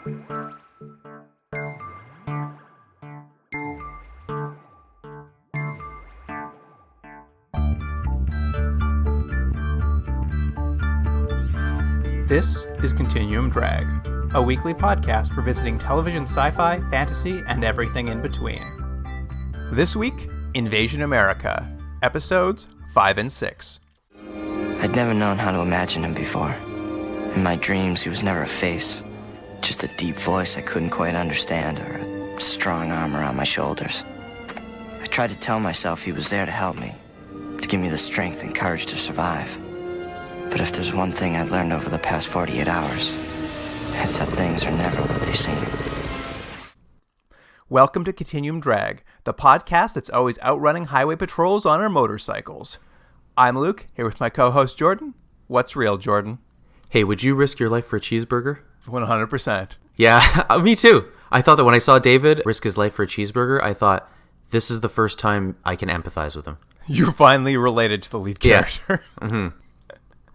This is Continuum Drag, a weekly podcast revisiting television sci-fi, fantasy, and everything in between. This week, Invasion America, episodes 5 and 6. I'd never known how to imagine him before. In my dreams, he was never a face, just a deep voice I couldn't quite understand, or a strong arm around my shoulders. I tried to tell myself he was there to help me, to give me the strength and courage to survive. But if there's one thing I've learned over the past 48 hours, it's that things are never what they seem. Welcome to Continuum Drag, the podcast that's always outrunning highway patrols on our motorcycles. I'm Luke, here with my co-host Jordan. What's real, Jordan? Hey, would you risk your life for a cheeseburger? 100%. Yeah, me too. I thought that when I saw David risk his life for a cheeseburger, I thought, this is the first time I can empathize with him. You finally related to the lead character. Yeah.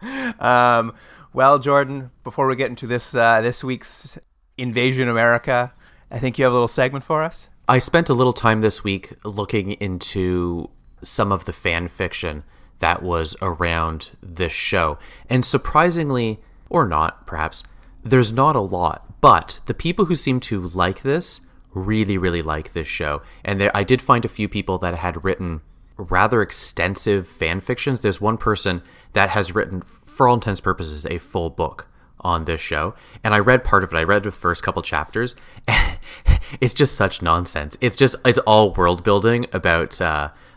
Mm-hmm. Well, Jordan, before we get into this week's Invasion America, I think you have a little segment for us. I spent a little time this week looking into some of the fan fiction that was around this show. And surprisingly, or not, perhaps, there's not a lot. But the people who seem to like this really, really like this show. And I did find a few people that had written rather extensive fan fictions. There's one person that has written, for all intents and purposes, a full book on this show. And I read part of it. I read the first couple chapters. It's just such nonsense. It's all world building about,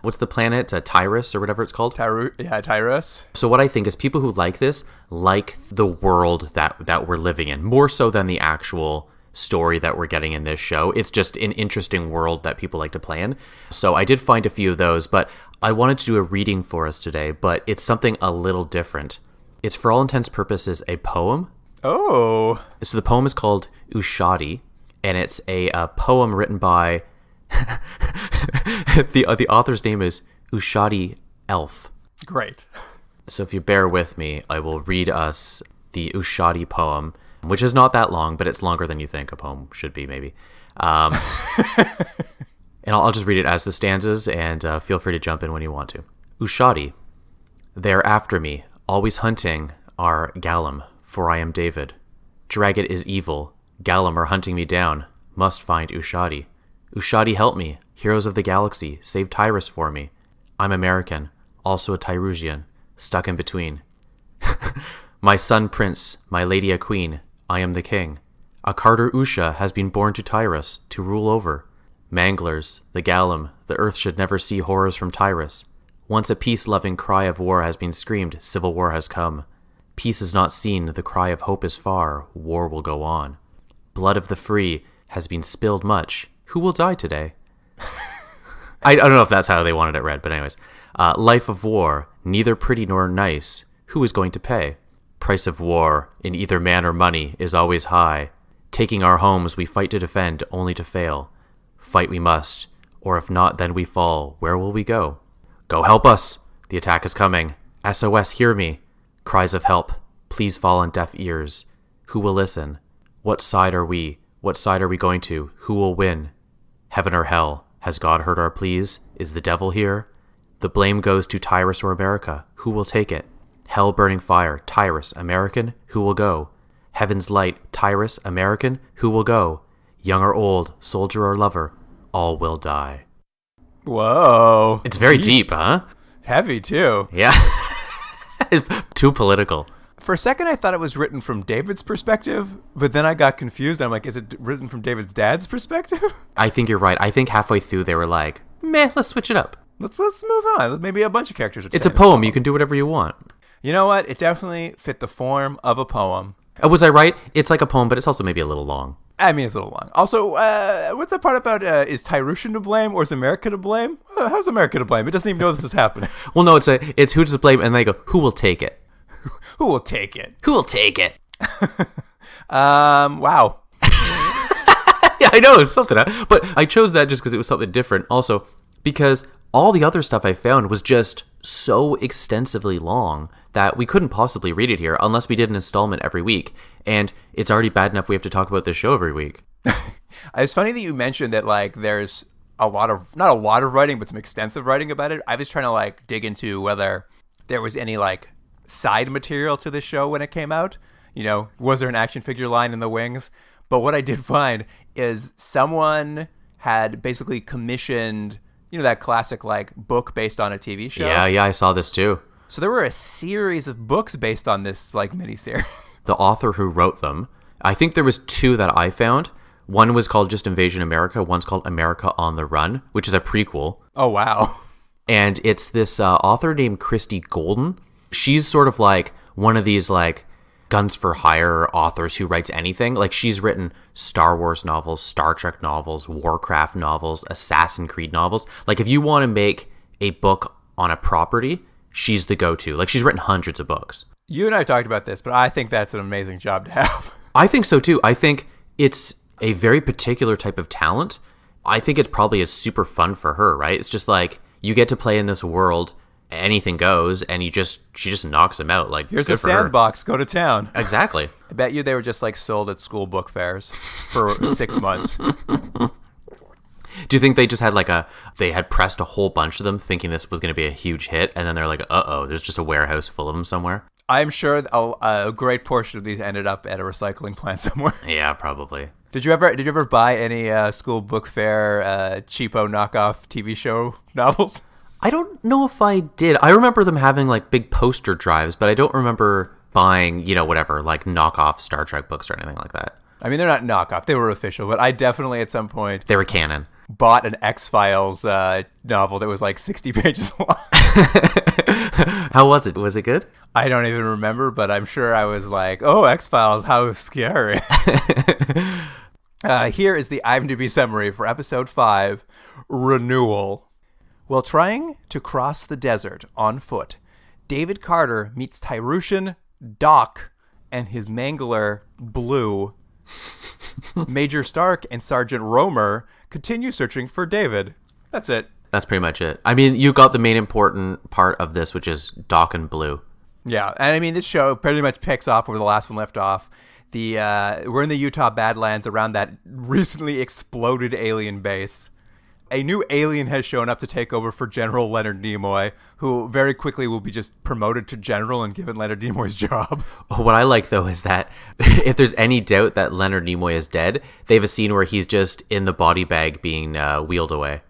what's the planet? Tyrus or whatever it's called? Tyrus. So what I think is people who like this like the world that we're living in, more so than the actual story that we're getting in this show. It's just an interesting world that people like to play in. So I did find a few of those, but I wanted to do a reading for us today, but it's something a little different. It's, for all intents and purposes, a poem. Oh. So the poem is called Ashati, and it's a poem written by the author's name is Ashati Elf. Great. So if you bear with me, I will read us the Ashati poem, which is not that long, but it's longer than you think a poem should be, maybe. And I'll just read it as the stanzas, and feel free to jump in when you want to. Ashati. They're after me, always hunting are Gallum, for I am David. Dragit is evil, Gallum are hunting me down, must find Ashati. Ashati, help me, heroes of the galaxy, save Tyrus for me. I'm American, also a Tyrusian, stuck in between. My son Prince, my lady a queen, I am the king. A Carter Usha has been born to Tyrus, to rule over. Manglers, the Gallum, the earth should never see horrors from Tyrus. Once a peace-loving cry of war has been screamed, civil war has come. Peace is not seen, the cry of hope is far, war will go on. Blood of the free has been spilled much. Who will die today? I don't know if that's how they wanted it read, but anyways. Life of war, neither pretty nor nice. Who is going to pay? Price of war, in either man or money, is always high. Taking our homes, we fight to defend, only to fail. Fight we must, or if not, then we fall. Where will we go? Go help us! The attack is coming. SOS, hear me! Cries of help, please fall on deaf ears. Who will listen? What side are we? What side are we going to? Who will win? Heaven or hell? Has God heard our pleas? Is the devil here? The blame goes to Tyrus or America. Who will take it? Hell burning fire, Tyrus, American, who will go? Heaven's light, Tyrus, American, who will go? Young or old, soldier or lover, all will die. Whoa. It's very deep, huh? Heavy, too. Yeah. It's too political. For a second, I thought it was written from David's perspective, but then I got confused. I'm like, is it written from David's dad's perspective? I think you're right. I think halfway through they were like, meh, let's switch it up. Let's move on. Maybe a bunch of characters are It's a poem. You can do whatever you want. You know what? It definitely fit the form of a poem. Was I right? It's like a poem, but it's also maybe a little long. I mean, it's a little long. Also, what's that part about, is Tyrusian to blame or is America to blame? How's America to blame? It doesn't even know this is happening. Well, no, it's who to blame, and they go, who will take it? Who will take it? Who will take it? Wow. Yeah, I know, it's something. But I chose that just because it was something different. Also, because all the other stuff I found was just so extensively long that we couldn't possibly read it here unless we did an installment every week. And it's already bad enough we have to talk about this show every week. It's funny that you mentioned that, like, there's not a lot of writing, but some extensive writing about it. I was trying to, like, dig into whether there was any, like, side material to the show when it came out. You know, was there an action figure line in the wings? But what I did find is someone had basically commissioned, you know, that classic, like, book based on a TV show. Yeah, I saw this too. So there were a series of books based on this, like, miniseries. The author who wrote them, I think there was 2 that I found. One was called just Invasion America. One's called America on the Run, which is a prequel. Oh, wow. And it's this author named Christy Golden. She's sort of like one of these, like, guns for hire authors who writes anything. Like, she's written Star Wars novels, Star Trek novels, Warcraft novels, Assassin's Creed novels. Like, if you want to make a book on a property, she's the go-to. Like, she's written hundreds of books. You and I talked about this, but I think that's an amazing job to have. I think so too. I think it's a very particular type of talent. I think it's probably is super fun for her, right? It's just like, you get to play in this world, anything goes, and she just knocks them out. Like, here's a sandbox, go to town. Exactly. I bet you they were just, like, sold at school book fairs for 6 months. Do you think they just had they had pressed a whole bunch of them thinking this was going to be a huge hit, and then they're like, uh-oh, there's just a warehouse full of them somewhere? I'm sure a great portion of these ended up at a recycling plant somewhere. Yeah, probably. Did you ever buy any school book fair cheapo knockoff TV show novels? I don't know if I did. I remember them having, like, big poster drives, but I don't remember buying, you know, whatever, like, knockoff Star Trek books or anything like that. I mean, they're not knockoff. They were official, but I definitely at some point... They were canon. Bought an X-Files novel that was like 60 pages long. How was it? Was it good? I don't even remember, but I'm sure I was like, oh, X-Files, how scary. Here is the IMDb summary for episode 5, Renewal. While trying to cross the desert on foot, David Carter meets Tyrushan, Doc, and his mangler, Blue. Major Stark and Sergeant Romer continue searching for David. That's it. That's pretty much it. I mean, you got the main important part of this, which is Doc and Blue. Yeah, and I mean, this show pretty much picks off where the last one left off. We're in the Utah Badlands around that recently exploded alien base. A new alien has shown up to take over for General Leonard Nimoy, who very quickly will be just promoted to general and given Leonard Nimoy's job. What I like, though, is that if there's any doubt that Leonard Nimoy is dead, they have a scene where he's just in the body bag being wheeled away.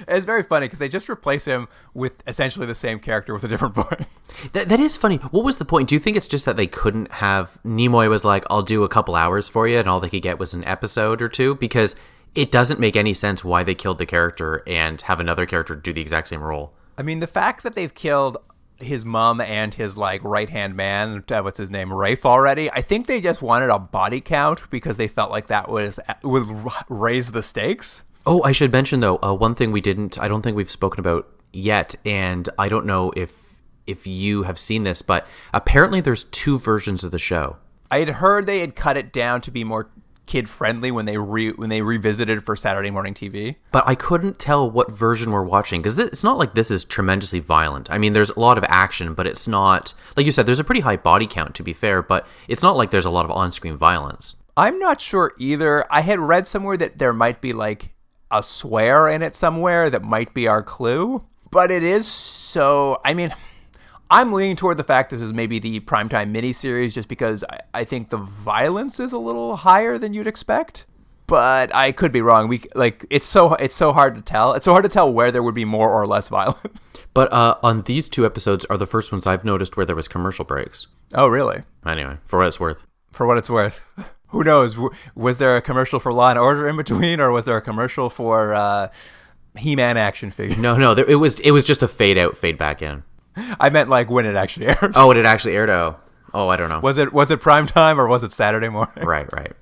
It's very funny because they just replace him with essentially the same character with a different voice. That is funny. What was the point? Do you think it's just that they couldn't have... Nimoy was like, I'll do a couple hours for you, and all they could get was an episode or two? Because... it doesn't make any sense why they killed the character and have another character do the exact same role. I mean, the fact that they've killed his mom and his, like, right-hand man, what's his name, Rafe already, I think they just wanted a body count because they felt like that would raise the stakes. Oh, I should mention, though, one thing I don't think we've spoken about yet, and I don't know if you have seen this, but apparently there's 2 versions of the show. I had heard they had cut it down to be more kid-friendly when they revisited for Saturday morning TV. But I couldn't tell what version we're watching, because it's not like this is tremendously violent. I mean, there's a lot of action, but it's not... like you said, there's a pretty high body count, to be fair, but it's not like there's a lot of on-screen violence. I'm not sure either. I had read somewhere that there might be, like, a swear in it somewhere that might be our clue. But it is so... I mean... I'm leaning toward the fact this is maybe the primetime miniseries just because I think the violence is a little higher than you'd expect. But I could be wrong. It's so hard to tell. It's so hard to tell where there would be more or less violence. But on these 2 episodes are the first ones I've noticed where there was commercial breaks. Oh, really? Anyway, for what it's worth. For what it's worth. Who knows? Was there a commercial for Law and Order in between, or was there a commercial for He-Man action figure? No. It was just a fade out, fade back in. I meant like when it actually aired. Oh, when it actually aired. Oh, I don't know. Was it prime time or was it Saturday morning? Right.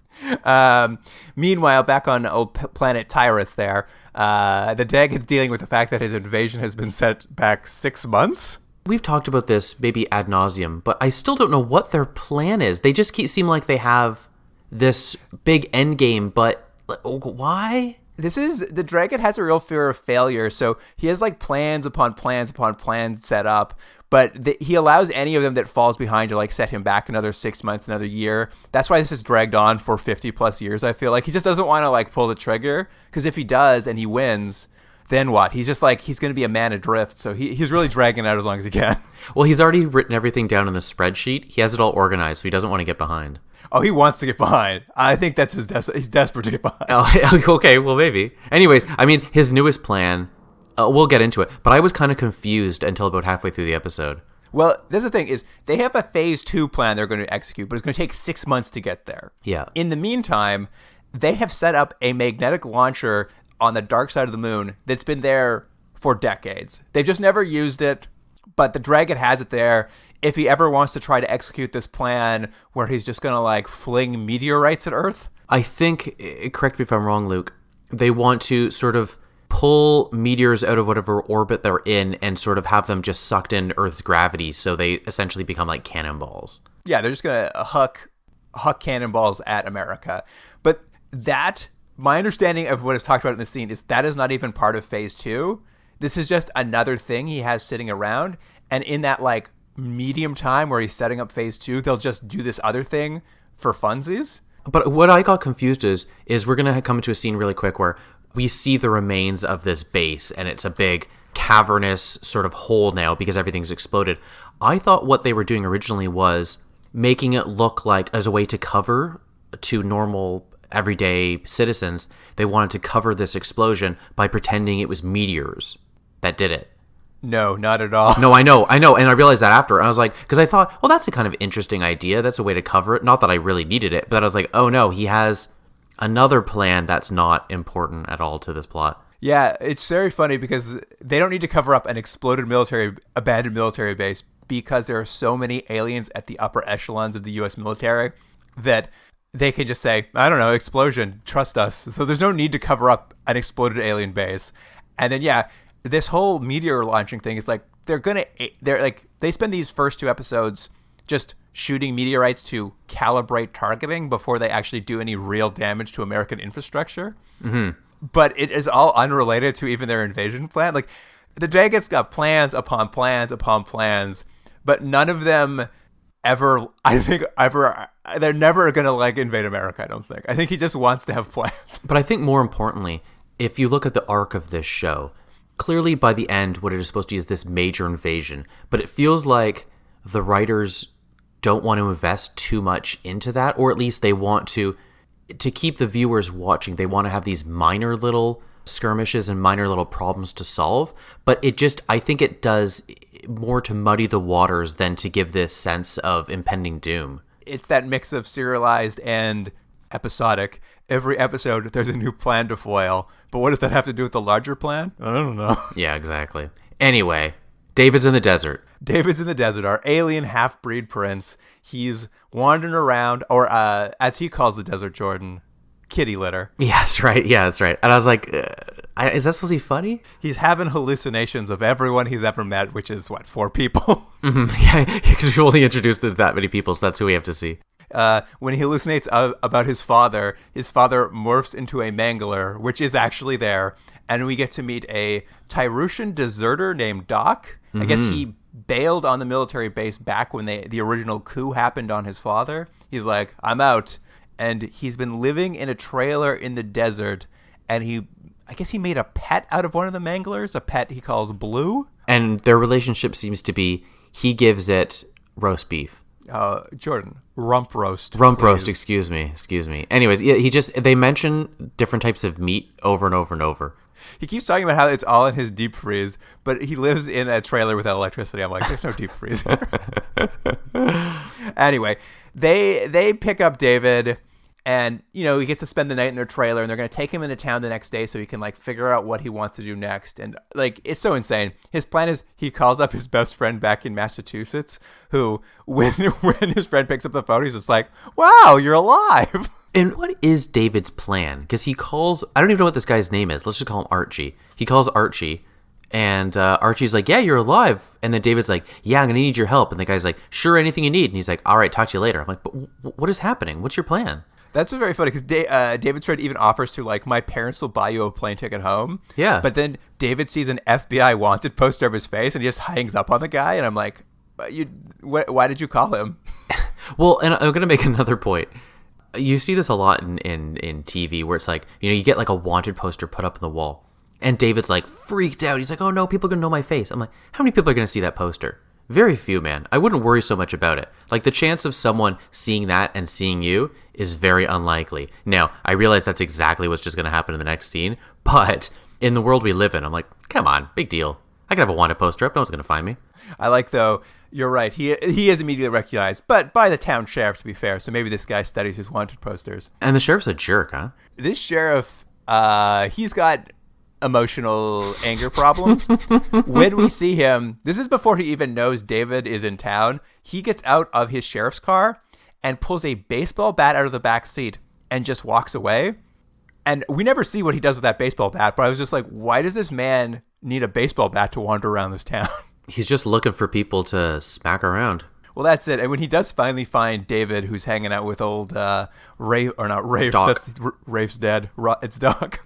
Meanwhile, back on old planet Tyrus there, the Dragit's dealing with the fact that his invasion has been set back 6 months. We've talked about this maybe ad nauseum, but I still don't know what their plan is. They just seem like they have this big end game, but why? The Dragit has a real fear of failure, so he has like plans upon plans upon plans set up, but he allows any of them that falls behind to like set him back another 6 months, another year. That's why this has dragged on for 50 plus years. I feel like he just doesn't want to like pull the trigger, because if he does and he wins, then what? He's just like, he's going to be a man adrift. So he's really dragging it out as long as he can. Well, he's already written everything down in the spreadsheet. He has it all organized, so he doesn't want to get behind. Oh, he wants to get behind. I think that's he's desperate to get behind. Oh, okay, well, maybe. Anyways, I mean, his newest plan, we'll get into it, but I was kind of confused until about halfway through the episode. Well, that's the thing, is they have a phase 2 plan they're going to execute, but it's going to take 6 months to get there. Yeah. In the meantime, they have set up a magnetic launcher on the dark side of the moon that's been there for decades. They've just never used it, but the Dragit has it there. If he ever wants to try to execute this plan where he's just going to like fling meteorites at Earth. I think, correct me if I'm wrong, Luke, they want to sort of pull meteors out of whatever orbit they're in and sort of have them just sucked in Earth's gravity, so they essentially become like cannonballs. Yeah, they're just going to huck cannonballs at America. But that, my understanding of what is talked about in the scene is that is not even part of phase 2. This is just another thing he has sitting around. And in that like medium time where he's setting up phase 2, they'll just do this other thing for funsies. But what I got confused is we're going to come into a scene really quick where we see the remains of this base, and it's a big cavernous sort of hole now because everything's exploded. I thought what they were doing originally was making it look like, as a way to cover to normal everyday citizens, they wanted to cover this explosion by pretending it was meteors that did it. No, not at all. No, I know. And I realized that after. I was like, because I thought, well, that's a kind of interesting idea. That's a way to cover it. Not that I really needed it, but I was like, oh no, he has another plan that's not important at all to this plot. Yeah, it's very funny because they don't need to cover up an abandoned military base, because there are so many aliens at the upper echelons of the U.S. military that they can just say, I don't know, explosion, trust us. So there's no need to cover up an exploded alien base. And then, yeah, this whole meteor launching thing is like, they spend these first 2 episodes just shooting meteorites to calibrate targeting before they actually do any real damage to American infrastructure. Mm-hmm. But it is all unrelated to even their invasion plan. Like, the Dragit's got plans upon plans upon plans, but none of them ever, they're never going to like invade America, I don't think. I think he just wants to have plans. But I think more importantly, if you look at the arc of this show, clearly by the end, what it is supposed to be is this major invasion, but it feels like the writers don't want to invest too much into that, or at least they want to keep the viewers watching. They want to have these minor little skirmishes and minor little problems to solve, but I think it does more to muddy the waters than to give this sense of impending doom. It's that mix of serialized and episodic. Every episode, there's a new plan to foil, but what does that have to do with the larger plan? I don't know. Yeah, exactly. Anyway, David's in the desert. David's in the desert, our alien half-breed prince. He's wandering around, or as he calls the desert, Jordan, kitty litter. Yeah, that's right. And I was like, is that supposed to be funny? He's having hallucinations of everyone he's ever met, which is, 4 people? Mm-hmm. Yeah, because we've only introduced to that many people, so that's who we have to see. When he hallucinates about his father morphs into a mangler, which is actually there, and we get to meet a Tyrushan deserter named Doc. Mm-hmm. I guess he bailed on the military base back when the original coup happened on his father. He's like, I'm out. And he's been living in a trailer in the desert, and I guess he made a pet out of one of the manglers, a pet he calls Blue. And their relationship seems to be, he gives it roast beef. Jordan, rump roast. Rump roast, excuse me. Anyways, yeah, they mention different types of meat over and over and over. He keeps talking about how it's all in his deep freeze, but he lives in a trailer without electricity. I'm like, there's no deep freeze here. Anyway, they pick up David, and he gets to spend the night in their trailer, and they're going to take him into town the next day so he can figure out what he wants to do next. And it's so insane. His plan is he calls up his best friend back in Massachusetts, who when his friend picks up the phone, he's just like, wow, you're alive. And what is David's plan? Because he calls, I don't even know what this guy's name is. Let's just call him Archie. He calls Archie, and Archie's like, yeah, you're alive. And then David's like, yeah, I'm going to need your help. And the guy's like, sure, anything you need. And he's like, all right, talk to you later. I'm like, but what is happening? What's your plan? That's very funny because David's friend even offers to, like, my parents will buy you a plane ticket home. Yeah. But then David sees an FBI wanted poster of his face and he just hangs up on the guy. And I'm like, why did you call him? Well, and I'm going to make another point. You see this a lot in TV where it's like, you get like a wanted poster put up on the wall. And David's like freaked out. He's like, oh no, people are going to know my face. I'm like, how many people are going to see that poster? Very few, man. I wouldn't worry so much about it. Like, the chance of someone seeing that and seeing you is very unlikely. Now, I realize that's exactly what's just going to happen in the next scene, but in the world we live in, I'm like, come on, big deal. I could have a wanted poster up. No one's going to find me. I like, though, you're right. He is immediately recognized, but by the town sheriff, to be fair. So maybe this guy studies his wanted posters. And the sheriff's a jerk, huh? This sheriff, he's got emotional anger problems. When we see him, this is before he even knows David is in town, he gets out of his sheriff's car and pulls a baseball bat out of the back seat and just walks away. And we never see what he does with that baseball bat, but I was just like, why does this man need a baseball bat to wander around this town? He's just looking for people to smack around. Well, that's it. And when he does finally find David, who's hanging out with old Rafe, or not Rafe, Rafe's dead. It's Doc.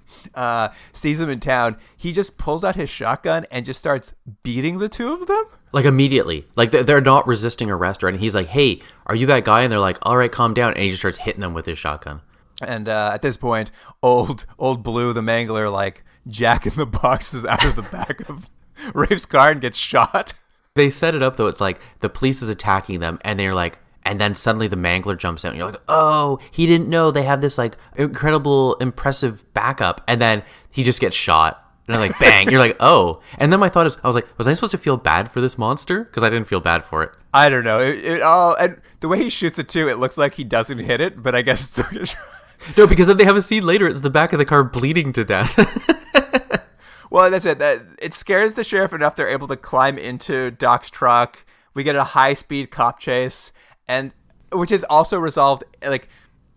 Sees him in town. He just pulls out his shotgun and just starts beating the two of them. Like, immediately. Like, they're not resisting arrest, right? And he's like, hey, are you that guy? And they're like, all right, calm down. And he just starts hitting them with his shotgun. And at this point, old Blue, the Mangler, like, jacking the boxes out of the back of Rafe's car and gets shot. They set it up, though. It's like the police is attacking them, and they're like, and then suddenly the Mangler jumps out, and you're like, oh, he didn't know they have this, like, incredible, impressive backup. And then he just gets shot. And I'm like, bang. You're like, oh. And then my thought is, I was like, was I supposed to feel bad for this monster? Because I didn't feel bad for it. I don't know. And the way he shoots it, too, it looks like he doesn't hit it, but I guess it's still good. No, because then they have a scene later. It's the back of the car bleeding to death. Well, that's it. It scares the sheriff enough they're able to climb into Doc's truck. We get a high-speed cop chase, and which is also resolved like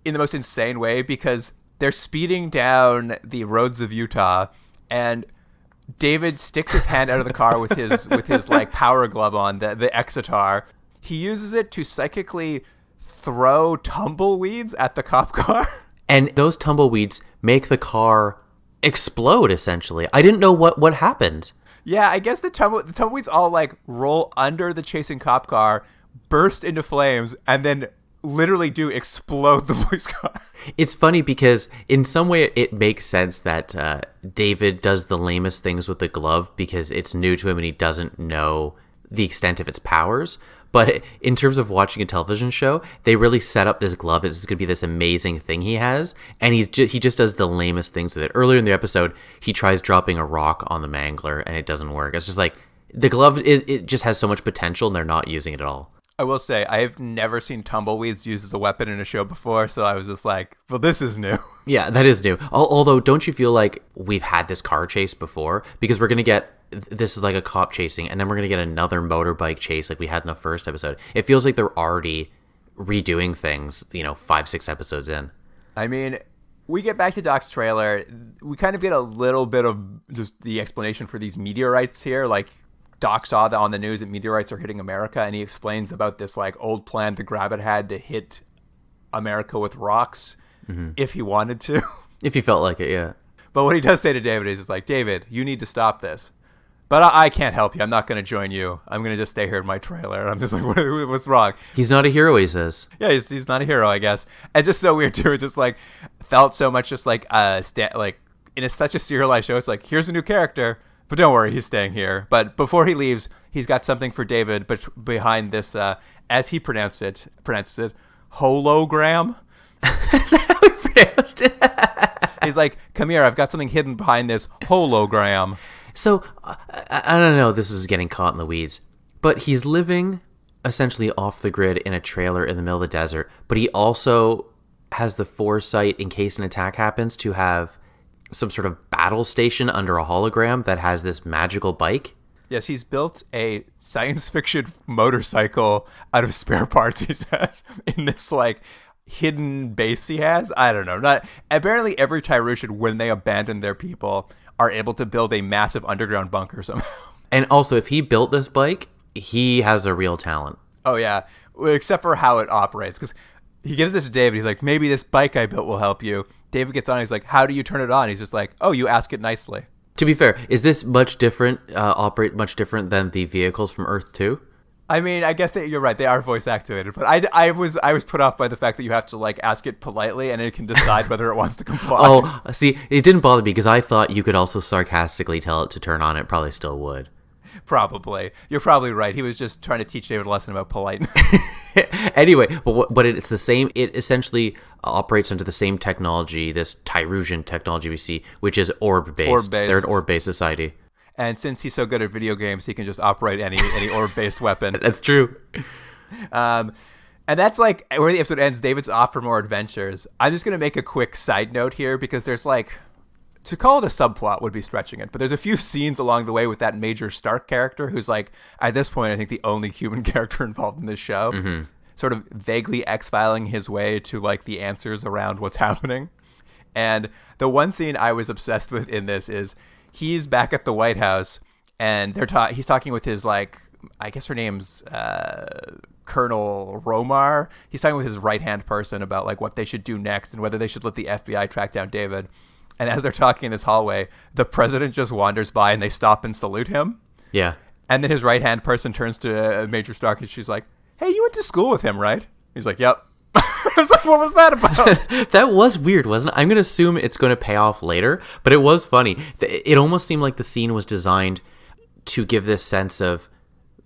in the most insane way because they're speeding down the roads of Utah, and David sticks his hand out of the car with his like power glove on, the Exitar. He uses it to psychically throw tumbleweeds at the cop car. And those tumbleweeds make the car explode, essentially. I didn't know what happened. Yeah, I guess the tumbleweeds all like roll under the chasing cop car, burst into flames, and then literally do explode the police car. It's funny because in some way it makes sense that David does the lamest things with the glove because it's new to him and he doesn't know the extent of its powers. But in terms of watching a television show, they really set up this glove as going to be this amazing thing he has. And he just does the lamest things with it. Earlier in the episode, he tries dropping a rock on the Mangler and it doesn't work. It's just like the glove, it just has so much potential and they're not using it at all. I will say, I've never seen tumbleweeds used as a weapon in a show before, so I was just like, well, this is new. Yeah, that is new. Although, don't you feel like we've had this car chase before? Because we're going to get, this is like a cop chasing, and then we're going to get another motorbike chase like we had in the first episode. It feels like they're already redoing things, 5-6 episodes in. I mean, we get back to Doc's trailer. We kind of get a little bit of just the explanation for these meteorites here, like, Doc saw that on the news that meteorites are hitting America, and he explains about this like old plan the Dragit had to hit America with rocks if he wanted to. If he felt like it, yeah. But what he does say to David is, like, David, you need to stop this. But I can't help you. I'm not going to join you. I'm going to just stay here in my trailer. And I'm just like, what's wrong? He's not a hero, he says. Yeah, he's not a hero, I guess. And just so weird, too. It just like felt so much just like in such a serialized show. It's like, here's a new character. But don't worry, he's staying here. But before he leaves, he's got something for David behind this, as he pronounces it, hologram. Is that how he pronounced it? He's like, come here, I've got something hidden behind this hologram. So, I don't know, this is getting caught in the weeds, but he's living essentially off the grid in a trailer in the middle of the desert, but he also has the foresight, in case an attack happens, to have some sort of battle station under a hologram that has this magical bike. Yes, he's built a science fiction motorcycle out of spare parts, he says, in this like hidden base he has. I don't know. Apparently every Tyroosian, when they abandon their people, are able to build a massive underground bunker somehow. And also, if he built this bike, he has a real talent. Oh yeah, except for how it operates, because he gives it to David. He's like, maybe this bike I built will help you. David gets on. He's like, how do you turn it on? He's just like, oh, you ask it nicely. To be fair, is this much different, operate much different than the vehicles from Earth 2? I mean, I guess that you're right. They are voice activated, but I was put off by the fact that you have to like ask it politely and it can decide whether it wants to comply. Oh, see, it didn't bother me because I thought you could also sarcastically tell it to turn on. It probably still would. Probably. You're probably right. He was just trying to teach David a lesson about politeness. Anyway, but it's the same. It essentially operates under the same technology, this Tyrusian technology we see, which is orb-based. Orb-based. They're an orb-based society. And since he's so good at video games, he can just operate any orb-based weapon. That's true. And that's like where the episode ends. David's off for more adventures. I'm just going to make a quick side note here because there's like, to call it a subplot would be stretching it, but there's a few scenes along the way with that Major Stark character who's like, at this point, I think the only human character involved in this show, sort of vaguely X-filing his way to like the answers around what's happening. And the one scene I was obsessed with in this is he's back at the White House and he's talking with his like, I guess her name's Colonel Romar. He's talking with his right-hand person about like what they should do next and whether they should let the FBI track down David. And as they're talking in this hallway, the president just wanders by and they stop and salute him. Yeah. And then his right-hand person turns to Major Stark and she's like, hey, you went to school with him, right? He's like, yep. I was like, what was that about? That was weird, wasn't it? I'm going to assume it's going to pay off later, but it was funny. It almost seemed like the scene was designed to give this sense of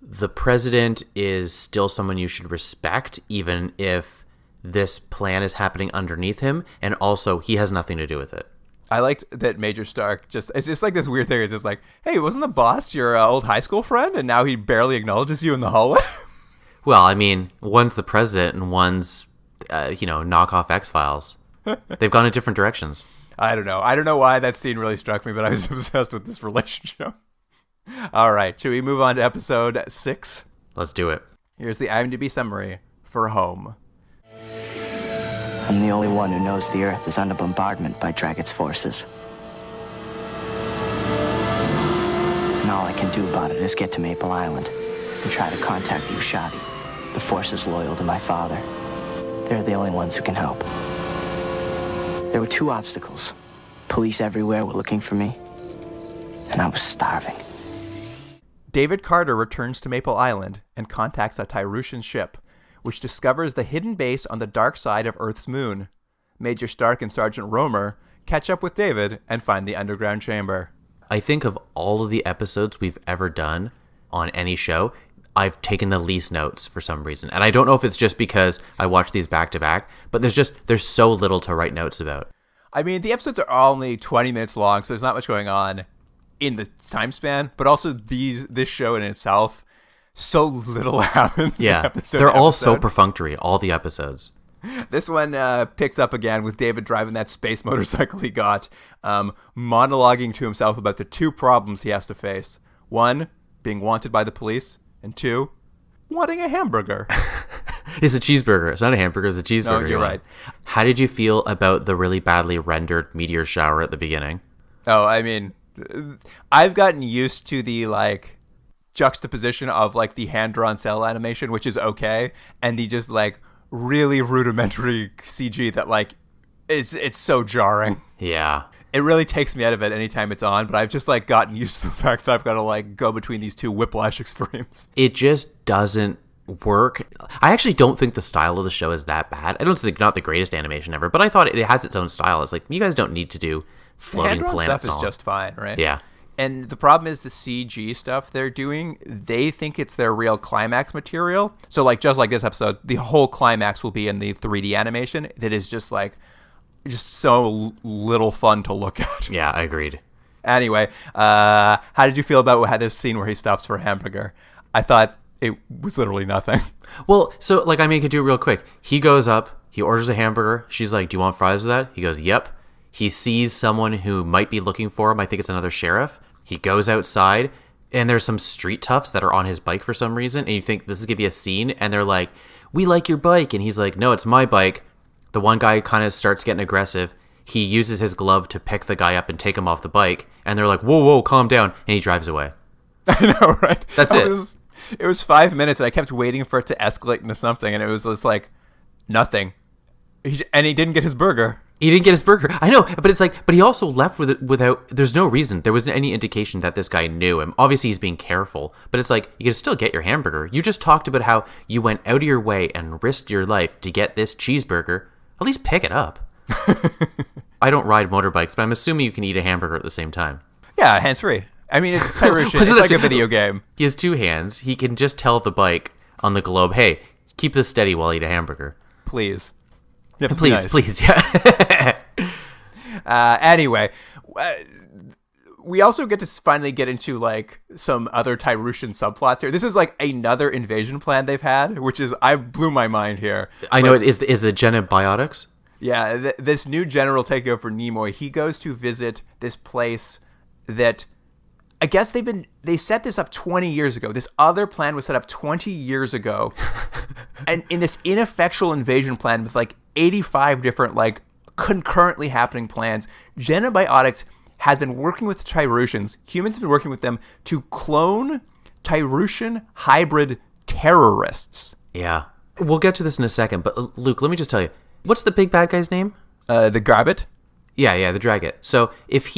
the president is still someone you should respect, even if this plan is happening underneath him, and also he has nothing to do with it. I liked that Major Stark it's just like this weird thing. It's just like, hey, wasn't the boss your old high school friend? And now he barely acknowledges you in the hallway? Well, I mean, one's the president and one's, knockoff X-Files. They've gone in different directions. I don't know why that scene really struck me, but I was obsessed with this relationship. All right, should we move on to episode 6? Let's do it. Here's the IMDb summary for Home. I'm the only one who knows the Earth is under bombardment by Dragit's forces. And all I can do about it is get to Maple Island and try to contact the Ashati, the forces loyal to my father. They're the only ones who can help. There were 2 obstacles. Police everywhere were looking for me, and I was starving. David Carter returns to Maple Island and contacts a Tyrusian ship, which discovers the hidden base on the dark side of Earth's moon. Major Stark and Sergeant Romer catch up with David and find the underground chamber. I think of all of the episodes we've ever done on any show, I've taken the least notes for some reason. And I don't know if it's just because I watch these back to back, but there's so little to write notes about. I mean, the episodes are only 20 minutes long, so there's not much going on in the time span, but also this show in itself, so little happens. Yeah, they're all so perfunctory, all the episodes. This one picks up again with David driving that space motorcycle he got, monologuing to himself about the 2 problems he has to face. 1, being wanted by the police, and 2, wanting a hamburger. It's a cheeseburger. It's not a hamburger, it's a cheeseburger. No, you're right. How did you feel about the really badly rendered meteor shower at the beginning? Oh, I mean, I've gotten used to the, like, juxtaposition of, like, the hand-drawn cell animation, which is okay, and the just, like, really rudimentary CG that, like, it's so jarring. Yeah. It really takes me out of it anytime it's on, but I've just, like, gotten used to the fact that I've got to, like, go between these 2 whiplash extremes. It just doesn't work. I actually don't think the style of the show is that bad. I don't think not the greatest animation ever, but I thought it has its own style. It's like, you guys don't need to do floating hand-drawn planets. Stuff is just fine, right? Yeah. And the problem is the CG stuff they're doing, they think it's their real climax material. So, like, just like this episode, the whole climax will be in the 3D animation that is just, like, just so little fun to look at. Yeah, I agreed. Anyway, how did you feel about this scene where he stops for a hamburger? I thought it was literally nothing. Well, so, like, I mean, I could do it real quick. He goes up, he orders a hamburger. She's like, do you want fries with that? He goes, yep. He sees someone who might be looking for him. I think it's another sheriff. He goes outside, and there's some street toughs that are on his bike for some reason, and you think this is going to be a scene, and they're like, we like your bike. And he's like, no, it's my bike. The one guy kind of starts getting aggressive. He uses his glove to pick the guy up and take him off the bike, and they're like, whoa, calm down, and he drives away. I know, right? That's it. It was 5 minutes, and I kept waiting for it to escalate into something, and it was just like, nothing. And he didn't get his burger. He didn't get his burger. I know, but it's like, but he also left with it without, there's no reason. There wasn't any indication that this guy knew him. Obviously, he's being careful, but it's like, you can still get your hamburger. You just talked about how you went out of your way and risked your life to get this cheeseburger. At least pick it up. I don't ride motorbikes, but I'm assuming you can eat a hamburger at the same time. Yeah, hands-free. I mean, it's Tyrusian. It's like a video game. He has two hands. He can just tell the bike on the globe, hey, keep this steady while I eat a hamburger. Please. Please, yeah. Anyway, we also get to finally get into like some other Tyrusian subplots here. This is like another invasion plan they've had, which is, I blew my mind here. I know it is the Genobiotics. Yeah, this new general taking over Nimoy, he goes to visit this place that I guess they set this up 20 years ago. This other plan was set up 20 years ago. And in this ineffectual invasion plan with like 85 different like concurrently happening plans, Genobiotics has been working with the Tyrusians. Humans have been working with them to clone Tyrusian hybrid terrorists. Yeah. We'll get to this in a second, but Luke, let me just tell you. What's the big bad guy's name? The Dragit? Yeah, the Dragit. So if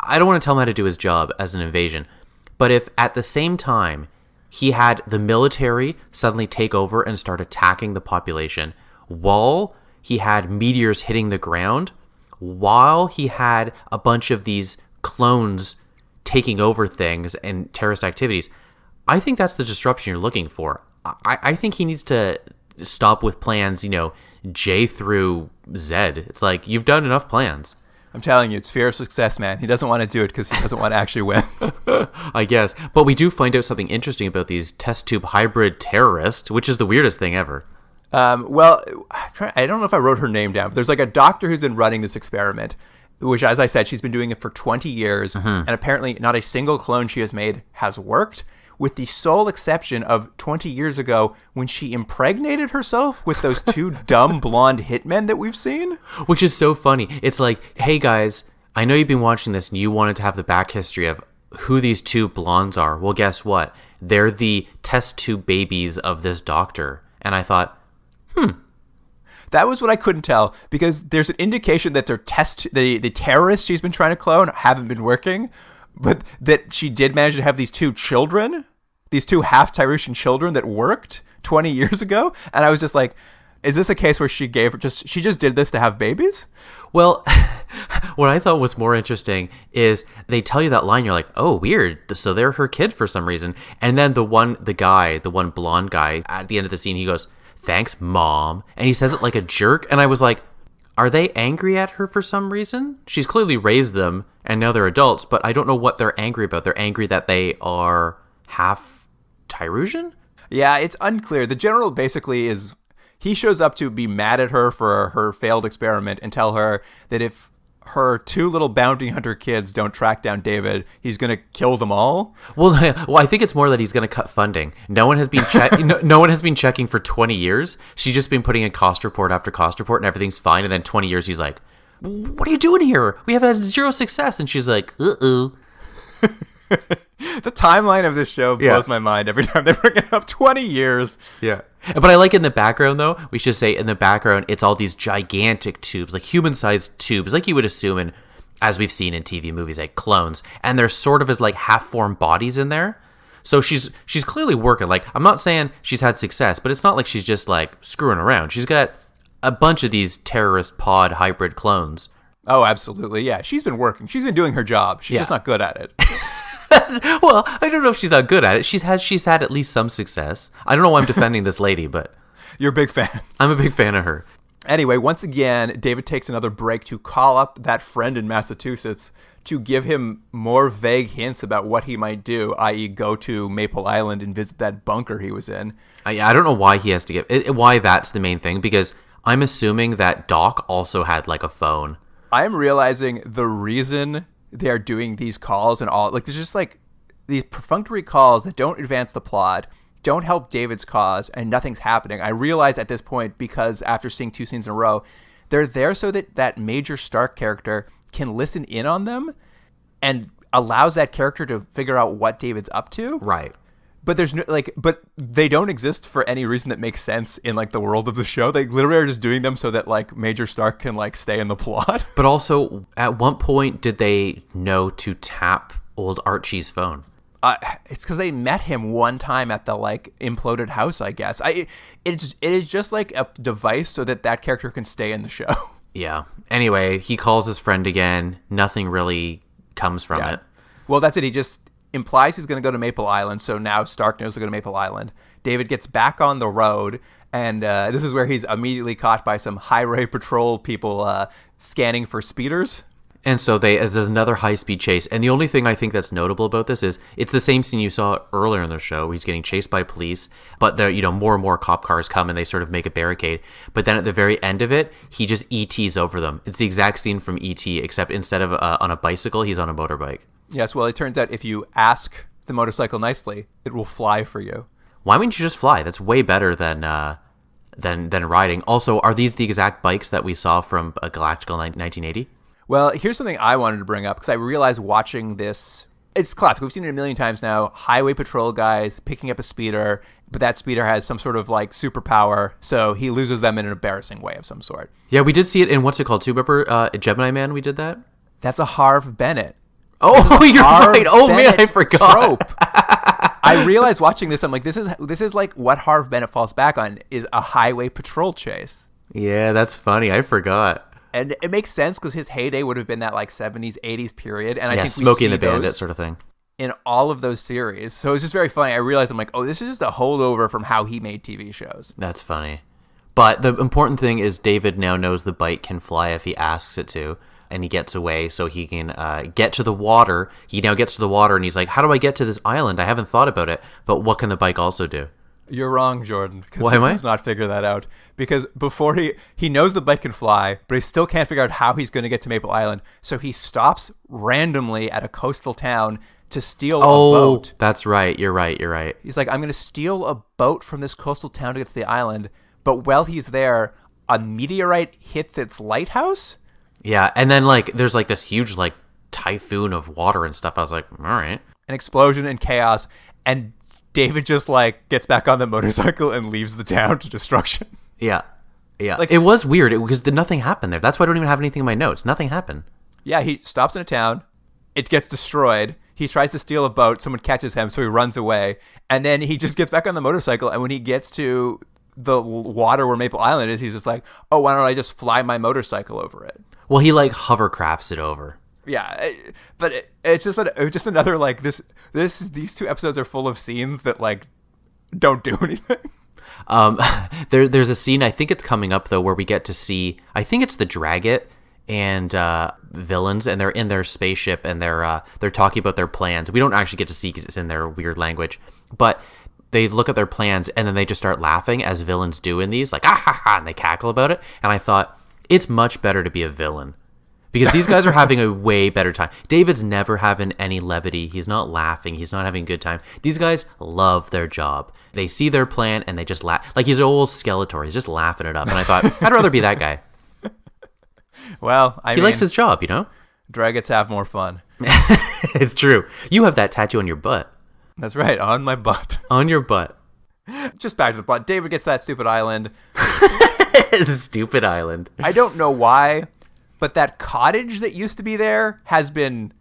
I don't want to tell him how to do his job as an invasion, but if at the same time he had the military suddenly take over and start attacking the population, while he had meteors hitting the ground, while he had a bunch of these clones taking over things and terrorist activities, I think that's the disruption you're looking for. I think he needs to stop with plans, J through Z. It's like, you've done enough plans. I'm telling you, it's fear of success, man. He doesn't want to do it because he doesn't want to actually win. I guess. But we do find out something interesting about these test tube hybrid terrorists, which is the weirdest thing ever. Well, I don't know if I wrote her name down, but there's like a doctor who's been running this experiment, which, as I said, she's been doing it for 20 years. Mm-hmm. And apparently not a single clone she has made has worked, with the sole exception of 20 years ago when she impregnated herself with those two dumb blonde hitmen that we've seen. Which is so funny. It's like, hey guys, I know you've been watching this and you wanted to have the back history of who these two blondes are. Well, guess what? They're the test tube babies of this doctor. And I thought, That was what I couldn't tell, because there's an indication that the terrorists she's been trying to clone haven't been working, but that she did manage to have these two children, these two half Tyrusian children that worked 20 years ago. And I was just like, is this a case where she just did this to have babies? Well, what I thought was more interesting is they tell you that line, you're like, oh, weird. So they're her kid for some reason. And then the one blonde guy at the end of the scene, he goes, thanks, Mom. And he says it like a jerk. And I was like, are they angry at her for some reason? She's clearly raised them and now they're adults, but I don't know what they're angry about. They're angry that they are half Tyrusian? Yeah, it's unclear. The general basically is, he shows up to be mad at her for her failed experiment and tell her that if her two little bounty hunter kids don't track down David, he's going to kill them all. Well, I think it's more that he's going to cut funding. No one has been no one has been checking for 20 years. She's just been putting in cost report after cost report and everything's fine. And then 20 years, he's like, what are you doing here? We have had zero success. And she's like, uh-oh. The timeline of this show blows my mind every time they bring it up. 20 years. Yeah. But I like in the background, though, we should say in the background, it's all these gigantic tubes, like human-sized tubes, like you would assume as we've seen in TV movies, like clones. And they're sort of as like half-formed bodies in there. So she's clearly working. Like, I'm not saying she's had success, but it's not like she's just like screwing around. She's got a bunch of these terrorist pod hybrid clones. Oh, absolutely. Yeah. She's been working. She's been doing her job. She's just not good at it. Well, I don't know if she's not good at it. She's had at least some success. I don't know why I'm defending this lady, but you're a big fan. I'm a big fan of her. Anyway, once again, David takes another break to call up that friend in Massachusetts to give him more vague hints about what he might do, i.e. go to Maple Island and visit that bunker he was in. I don't know why he has to why that's the main thing, because I'm assuming that Doc also had like a phone. I'm realizing the reason they're doing these calls and all, like, there's just like these perfunctory calls that don't advance the plot, don't help David's cause, and nothing's happening. I realize at this point, because after seeing two scenes in a row, they're there so that that Major Stark character can listen in on them and allows that character to figure out what David's up to. Right. But there's no, like, but they don't exist for any reason that makes sense in like the world of the show. They literally are just doing them so that like Major Stark can like stay in the plot. But also, at what point did they know to tap old Archie's phone? It's because they met him one time at the like imploded house, I guess. It is just like a device so that character can stay in the show. Yeah. Anyway, he calls his friend again. Nothing really comes from it. Well, that's it. He just implies he's going to go to Maple Island, so now Stark knows to go to Maple Island. David gets back on the road, and this is where he's immediately caught by some highway patrol people scanning for speeders. And so there's another high-speed chase. And the only thing I think that's notable about this is it's the same scene you saw earlier in the show. He's getting chased by police, but there, more and more cop cars come and they sort of make a barricade. But then at the very end of it, he just ETs over them. It's the exact scene from ET, except instead of on a bicycle, he's on a motorbike. Yes, well, it turns out if you ask the motorcycle nicely, it will fly for you. Why wouldn't you just fly? That's way better than riding. Also, are these the exact bikes that we saw from Galactical 1980? Well, here's something I wanted to bring up, because I realized watching this, it's classic. We've seen it a million times now. Highway patrol guys picking up a speeder, but that speeder has some sort of like superpower, so he loses them in an embarrassing way of some sort. Yeah, we did see it in, what's it called, too? Remember Gemini Man, we did that? That's a Harv Bennett. Oh, you're right. Oh, man, I forgot. Trope. I realized watching this, I'm like, this is like what Harv Bennett falls back on, is a highway patrol chase. Yeah, that's funny. I forgot. And it makes sense because his heyday would have been that like 70s, 80s period. And I think Smokey and the Bandit sort of thing. In all of those series. So it's just very funny. I realized, I'm like, oh, this is just a holdover from how he made TV shows. That's funny. But the important thing is David now knows the bike can fly if he asks it to. And he gets away so he can get to the water. He now gets to the water and he's like, how do I get to this island? I haven't thought about it. But what can the bike also do? You're wrong, Jordan. Why he am I? does not figure that out. Because before he knows the bike can fly, but he still can't figure out how he's going to get to Maple Island. So he stops randomly at a coastal town to steal a boat. That's right. You're right. He's like, I'm going to steal a boat from this coastal town to get to the island. But while he's there, a meteorite hits its lighthouse. Yeah, and then like there's like this huge like typhoon of water and stuff. I was like, all right. An explosion and chaos, and David just like gets back on the motorcycle and leaves the town to destruction. Yeah. Like, it was weird because nothing happened there. That's why I don't even have anything in my notes. Nothing happened. Yeah, he stops in a town. It gets destroyed. He tries to steal a boat. Someone catches him, so he runs away. And then he just gets back on the motorcycle, and when he gets to the water where Maple Island is, he's just like, oh, why don't I just fly my motorcycle over it? Well, he like hovercrafts it over. Yeah, but it's just another like these two episodes are full of scenes that like don't do anything. There's a scene, I think it's coming up though, where we get to see, I think it's the Dragit and villains, and they're in their spaceship and they're talking about their plans. We don't actually get to see because it's in their weird language, but they look at their plans and then they just start laughing as villains do in these, like, ah ha ha, and they cackle about it. And I thought, it's much better to be a villain because these guys are having a way better time. David's never having any levity. He's not laughing. He's not having a good time. These guys love their job. They see their plan and they just laugh. Like he's an old Skeletor. He's just laughing it up. And I thought, I'd rather be that guy. Well, he likes his job, you know? Dragits have more fun. It's true. You have that tattoo on your butt. That's right, on my butt. On your butt. Just back to the plot. David gets that stupid island. The stupid island. I don't know why, but that cottage that used to be there has been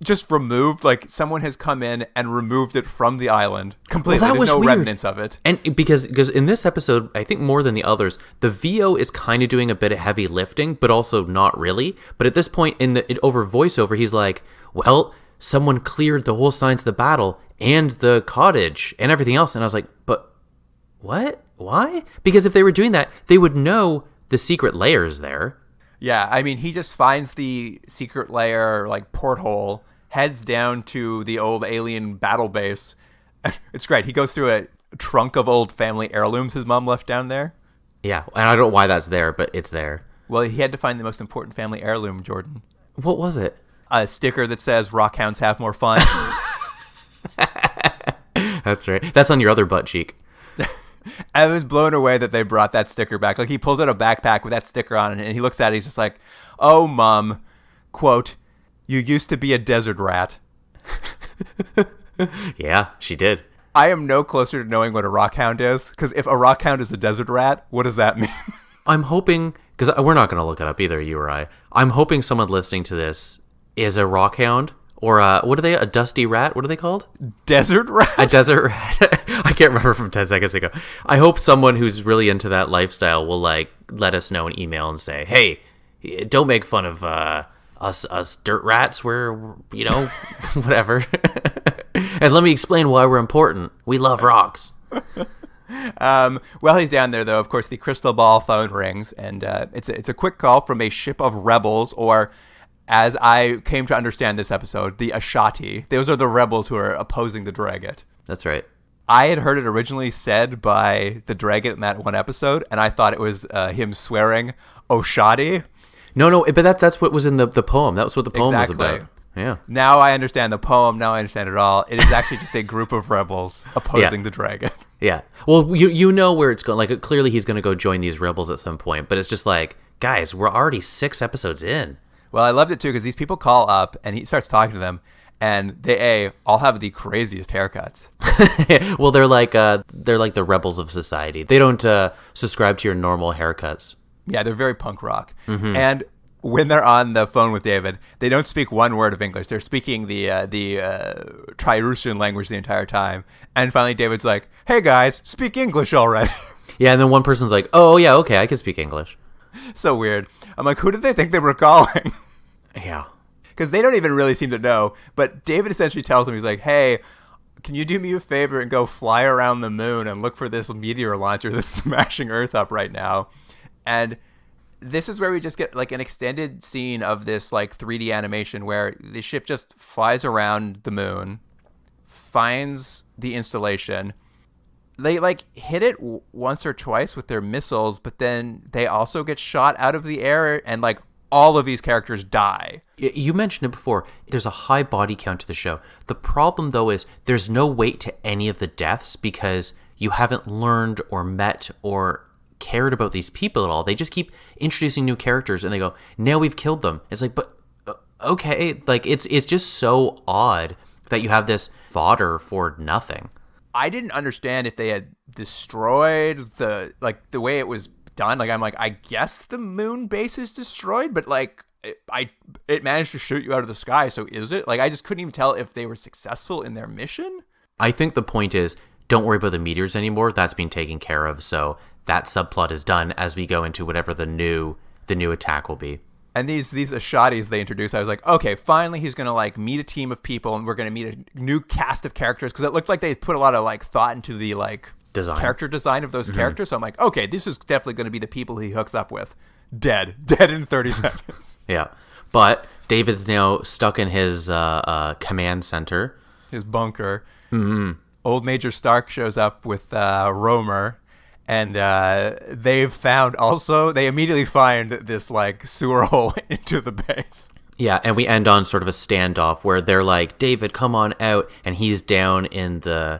just removed. Like someone has come in and removed it from the island completely. Well, There's no weird. remnants of it. And because in this episode, I think more than the others, the VO is kind of doing a bit of heavy lifting, but also not really. But at this point over voiceover, he's like, well, someone cleared the whole signs of the battle and the cottage and everything else. And I was like, but what? Why? Because if they were doing that, they would know the secret layer is there. Yeah, I mean, he just finds the secret layer, like, porthole, heads down to the old alien battle base. It's great. He goes through a trunk of old family heirlooms his mom left down there. Yeah, and I don't know why that's there, but it's there. Well, he had to find the most important family heirloom, Jordan. What was it? A sticker that says, Rockhounds have more fun. That's right. That's on your other butt cheek. I was blown away that they brought that sticker back. Like, he pulls out a backpack with that sticker on it, and he looks at it, he's just like, oh, Mom, quote, you used to be a desert rat. Yeah, she did. I am no closer to knowing what a rockhound is, because if a rockhound is a desert rat, what does that mean? I'm hoping, because we're not going to look it up, either you or I. I'm hoping someone listening to this is a rockhound, or what are they, a dusty rat? What are they called? Desert rat? A desert rat. I can't remember from 10 seconds ago. I hope someone who's really into that lifestyle will let us know an email and say, hey, don't make fun of us dirt rats. We're, whatever. And let me explain why we're important. We love rocks. While he's down there, though, of course, the crystal ball phone rings, and it's a quick call from a ship of rebels, or as I came to understand this episode, the Ashati. Those are the rebels who are opposing the Dragit. That's right. I had heard it originally said by the Dragit in that one episode, and I thought it was him swearing Oshadi. No, but that's what was in the poem. That was what the poem was about. Yeah. Now I understand the poem. Now I understand it all. It is actually just a group of rebels opposing the Dragit. Yeah. Well, you know where it's going. Like, clearly he's going to go join these rebels at some point, but it's just like, guys, we're already 6 episodes in. Well, I loved it, too, because these people call up, and he starts talking to them, and they all have the craziest haircuts. Well, they're like the rebels of society. They don't subscribe to your normal haircuts. Yeah, they're very punk rock. Mm-hmm. And when they're on the phone with David, they don't speak one word of English. They're speaking the Trirusian language the entire time. And finally, David's like, hey, guys, speak English already. Yeah, and then one person's like, oh, yeah, okay, I can speak English. So weird. I'm like, who did they think they were calling? Yeah. Because they don't even really seem to know. But David essentially tells them, he's like, hey, can you do me a favor and go fly around the moon and look for this meteor launcher that's smashing Earth up right now? And this is where we just get like an extended scene of this like 3D animation where the ship just flies around the moon, finds the installation. They like hit it once or twice with their missiles, but then they also get shot out of the air, and like all of these characters die. You mentioned it before. There's a high body count to the show. The problem, though, is there's no weight to any of the deaths because you haven't learned or met or cared about these people at all. They just keep introducing new characters, and they go, now we've killed them. It's like, but okay, like it's just so odd that you have this fodder for nothing. I didn't understand if they had destroyed the way it was done. Like, I'm like, I guess the moon base is destroyed, but like it managed to shoot you out of the sky. So is it? Like, I just couldn't even tell if they were successful in their mission. I think the point is, don't worry about the meteors anymore. That's been taken care of. So that subplot is done as we go into whatever the new attack will be. And these Ashatis they introduced, I was like, okay, finally he's going to like meet a team of people, and we're going to meet a new cast of characters, because it looked like they put a lot of like thought into the like character design of those characters. So I'm like, okay, this is definitely going to be the people he hooks up with. Dead in 30 seconds. Yeah. But David's now stuck in his command center. His bunker. Mm-hmm. Old Major Stark shows up with Romer. And they immediately find this like sewer hole into the base. Yeah, and we end on sort of a standoff where they're like, David, come on out, and he's down in the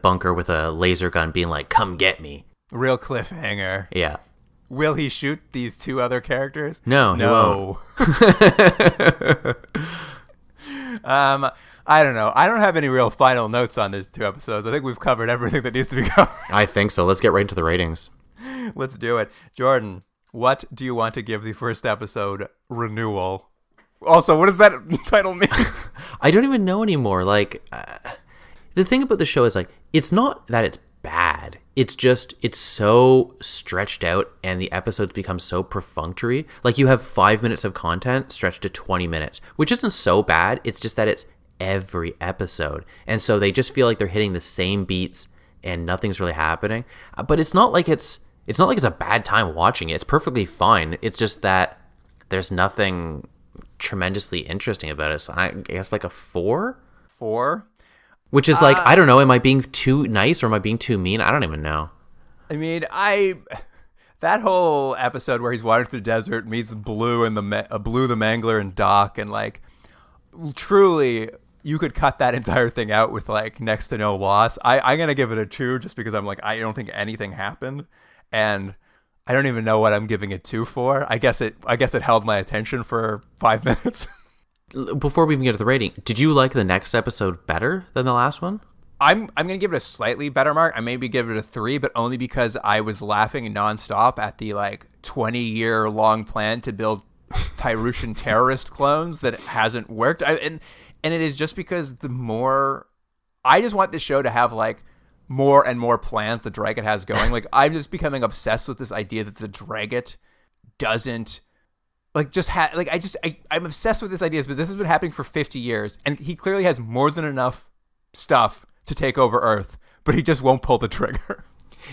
bunker with a laser gun being like, come get me. Real cliffhanger. Yeah. Will he shoot these 2 other characters? No. He won't. I don't know. I don't have any real final notes on these 2 episodes. I think we've covered everything that needs to be covered. I think so. Let's get right into the ratings. Let's do it. Jordan, what do you want to give the first episode renewal? Also, what does that title mean? I don't even know anymore. Like, the thing about the show is, like, it's not that it's bad. It's just, it's so stretched out, and the episodes become so perfunctory. Like, you have 5 minutes of content stretched to 20 minutes, which isn't so bad. It's just that it's every episode, and so they just feel like they're hitting the same beats and nothing's really happening. But it's not like it's a bad time watching it. It's perfectly fine. It's just that there's nothing tremendously interesting about it. So I guess like a 4, which is like, I don't know, am I being too nice or am I being too mean? I don't even know. I mean, that whole episode where he's wandering through the desert, meets Blue and Blue the Mangler and Doc, and like truly you could cut that entire thing out with like next to no loss. I'm gonna give it a 2 just because I'm like, I don't think anything happened, and I don't even know what I'm giving it 2 for. I guess it held my attention for 5 minutes. Before we even get to the rating, did you like the next episode better than the last one? I'm gonna give it a slightly better mark. I maybe give it a 3, but only because I was laughing nonstop at the 20-year long plan to build Tyrusian terrorist clones that hasn't worked. And it is just because the more I just want this show to have more and more plans the Dragit has going. I'm just becoming obsessed with this idea that the Dragit doesn't I'm obsessed with this idea, but this has been happening for 50 years, and he clearly has more than enough stuff to take over Earth, but he just won't pull the trigger.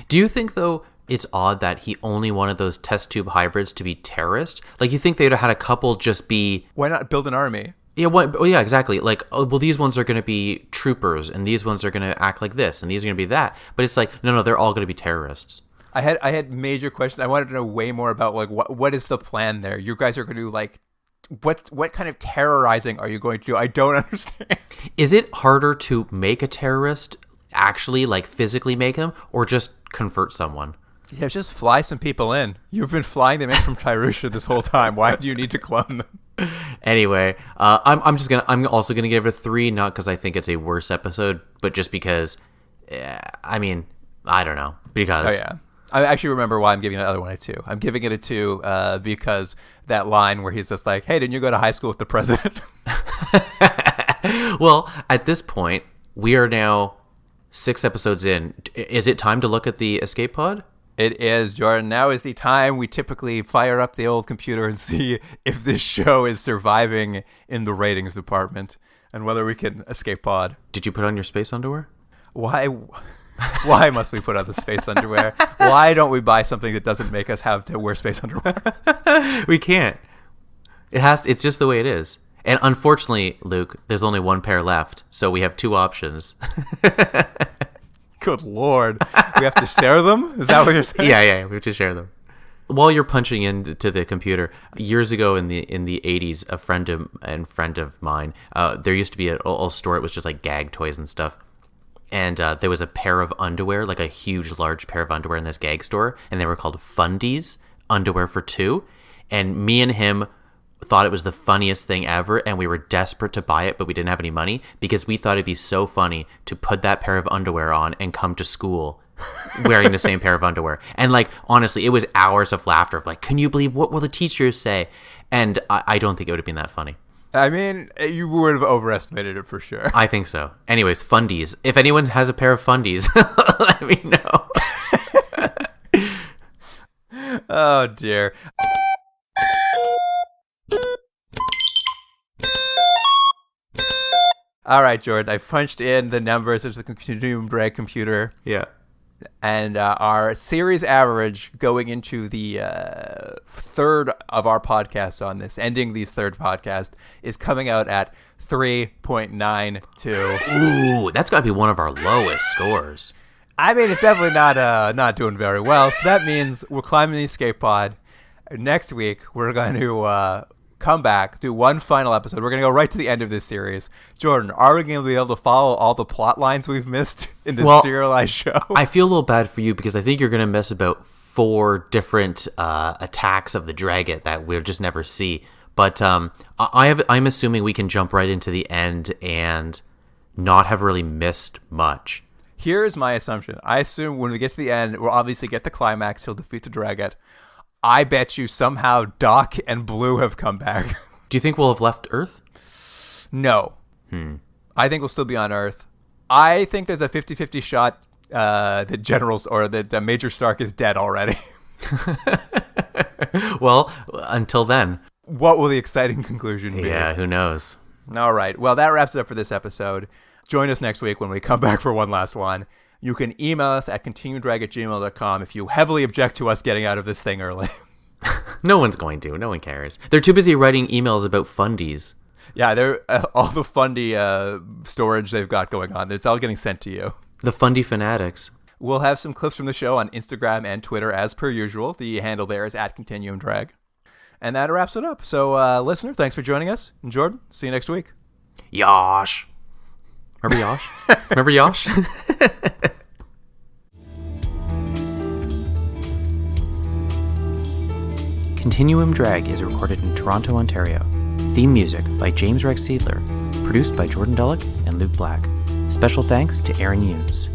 Do you think, though, it's odd that he only wanted those test tube hybrids to be terrorist? You think they'd have had a couple just be... Why not build an army? Yeah, yeah, exactly. These ones are going to be troopers, and these ones are going to act like this, and these are going to be that. But it's no, they're all going to be terrorists. I had major questions. I wanted to know way more about what is the plan there. You guys are going to what kind of terrorizing are you going to do? I don't understand. Is it harder to make a terrorist, actually physically make him, or just convert someone? Yeah, just fly some people in. You've been flying them in from Tyrusha this whole time. Why do you need to clone them? Anyway, I'm also gonna give it a 3, not because I think it's a worse episode, but just because, I don't know, because. Oh yeah. I actually remember why I'm giving the other one a 2. I'm giving it a 2 because that line where he's just like, "Hey, didn't you go to high school with the president?" Well, at this point, we are now 6 episodes in. Is it time to look at the escape pod? It is, Jordan. Now is the time we typically fire up the old computer and see if this show is surviving in the ratings department and whether we can escape pod. Did you put on your space underwear? Why must we put on the space underwear? Why don't we buy something that doesn't make us have to wear space underwear? We can't. It's just the way it is. And unfortunately, Luke, there's only one pair left, so we have 2 options. Good Lord. We have to share them? Is that what you're saying? Yeah, we have to share them. While you're punching into the computer, years ago in the 80s, a friend of mine, there used to be a store. It was just gag toys and stuff. And there was a pair of underwear, a huge, large pair of underwear in this gag store. And they were called Fundies, underwear for 2. And me and him thought it was the funniest thing ever. And we were desperate to buy it, but we didn't have any money because we thought it'd be so funny to put that pair of underwear on and come to school wearing the same pair of underwear. And honestly, it was hours of laughter of can you believe what will the teachers say? And I don't think it would have been that funny. You would have overestimated it for sure. I think so. Anyways, Fundies. If anyone has a pair of Fundies, let me know. Oh, dear. All right, Jordan. I punched in the numbers into the Continuum Drag computer. Yeah. And our series average going into the third of our podcasts on this, ending these third podcast, is coming out at 3.92. Ooh, that's got to be one of our lowest scores. It's definitely not doing very well. So that means we're climbing the escape pod. Next week, we're going to come back, do one final episode. We're going to go right to the end of this series. Jordan, are we going to be able to follow all the plot lines we've missed in this serialized show? I feel a little bad for you because I think you're going to miss about 4 different attacks of the Dragit that we'll just never see. But I'm assuming we can jump right into the end and not have really missed much. Here's my assumption. I assume when we get to the end, we'll obviously get the climax. He'll defeat the Dragit. I bet you somehow Doc and Blue have come back. Do you think we'll have left Earth? No. I think we'll still be on Earth. I think there's a 50-50 shot that Generals or that Major Stark is dead already. Well, until then. What will the exciting conclusion be? Yeah, who knows? All right. Well, that wraps it up for this episode. Join us next week when we come back for one last one. You can email us at continuumdrag@gmail.com if you heavily object to us getting out of this thing early. No one's going to. No one cares. They're too busy writing emails about Fundies. Yeah, they're all the Fundy storage they've got going on. It's all getting sent to you. The Fundy fanatics. We'll have some clips from the show on Instagram and Twitter as per usual. The handle there is at Continuum Drag. And that wraps it up. So, listener, thanks for joining us. And Jordan, see you next week. Yosh. Remember Yosh? Remember Yosh? Continuum Drag is recorded in Toronto, Ontario. Theme music by James Rex Seidler. Produced by Jordan Dullock and Luke Black. Special thanks to Aaron Hughes.